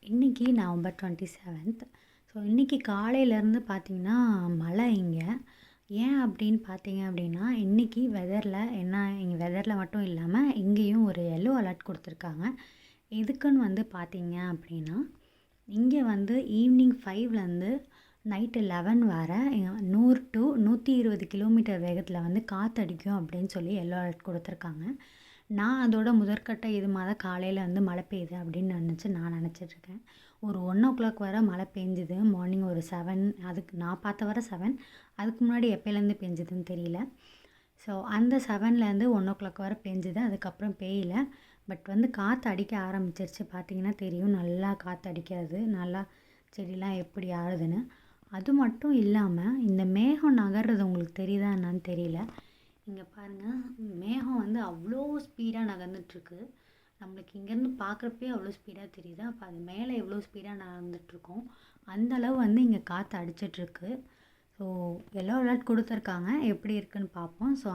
இன்றைக்கி November 27th. So இன்றைக்கி காலையிலேருந்து பார்த்திங்கன்னா மழை இங்கே. ஏன் அப்படின்னு பார்த்தீங்க அப்படின்னா, இன்றைக்கி இங்கே வெதரில் மட்டும் இல்லாமல் இங்கேயும் ஒரு எல்லோ அலர்ட் கொடுத்துருக்காங்க. எதுக்குன்னு பார்த்தீங்க அப்படின்னா, இங்கே ஈவினிங் 5லேருந்து நைட்டு 11 வரை 100 to 120 கிலோமீட்டர் வேகத்தில் காற்றடிக்கும் அப்படின்னு சொல்லி எல்லோ அலர்ட் கொடுத்துருக்காங்க. நான் அதோட முதற்கட்ட இதுமாக தான் காலையில் மழை பெய்யுது அப்படின்னு நான் நினச்சிட்ருக்கேன். ஒரு 1 o'clock வரை மழை பெஞ்சுது. மார்னிங் ஒரு 7, அதுக்கு நான் பார்த்த வரை 7. அதுக்கு முன்னாடி எப்போலேருந்து பெஞ்சுதுன்னு தெரியல. ஸோ அந்த 7லேருந்து 1 o'clock வரை பெஞ்சுது. அதுக்கப்புறம் பெய்யல. பட் காற்று அடிக்க ஆரம்பிச்சிருச்சு. பார்த்திங்கன்னா தெரியும், நல்லா காற்று அடிக்காது, நல்லா செடிலாம் எப்படி ஆடுதுன்னு. அது மட்டும் இல்லாமல் இந்த மேகம் நகர்றது உங்களுக்கு தெரியுதா என்னன்னு தெரியல. இங்கே பாருங்கள், மேகம் அவ்வளோ ஸ்பீடாக நகர்ந்துட்டுருக்கு. நம்மளுக்கு இங்கேருந்து பார்க்குறப்பே அவ்வளோ ஸ்பீடாக தெரியுது. அப்போ அது மேலே எவ்வளோ ஸ்பீடாக நகர்ந்துட்டுருக்கோம், அந்தளவு இங்கே காற்று அடிச்சிட்ருக்கு. ஸோ எல்லோ அலர்ட் கொடுத்துருக்காங்க, எப்படி இருக்குன்னு பார்ப்போம். ஸோ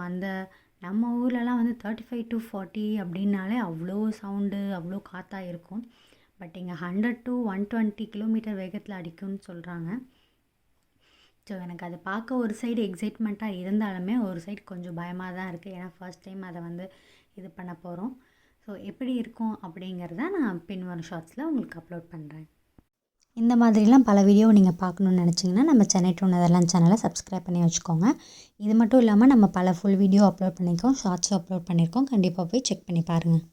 நம்ம ஊர்லலாம் 35 to 40 அப்படின்னாலே அவ்வளோ சவுண்டு, அவ்வளோ காற்றாக இருக்கும். பட் இங்கே 100 to 120 கிலோமீட்டர் வேகத்தில் அடிக்கும்னு சொல்கிறாங்க. ஸோ எனக்கு அதை பார்க்க ஒரு சைடு எக்ஸைட்மெண்ட்டாக இருந்தாலுமே ஒரு சைடு கொஞ்சம் பயமாக தான் இருக்குது. ஏன்னா ஃபர்ஸ்ட் டைம் அதை இது பண்ண போகிறோம். ஸோ எப்படி இருக்கும் அப்படிங்கிறத நான் பின்வரும் ஷார்ட்ஸில் உங்களுக்கு அப்லோட் பண்ணுறேன். இந்த மாதிரிலாம் பல வீடியோ நீங்கள் பார்க்கணுன்னு நினச்சிங்கன்னா நம்ம சென்னை டு நெதர்லாந்து சேனலை சப்ஸ்கிரைப் பண்ணி வச்சுக்கோங்க. இது மட்டும் இல்லாமல் நம்ம பல ஃபுல் வீடியோ அப்லோட் பண்ணியிருக்கோம், ஷார்ட்ஸும் அப்லோட் பண்ணியிருக்கோம். கண்டிப்பாக போய் செக் பண்ணி பாருங்கள்.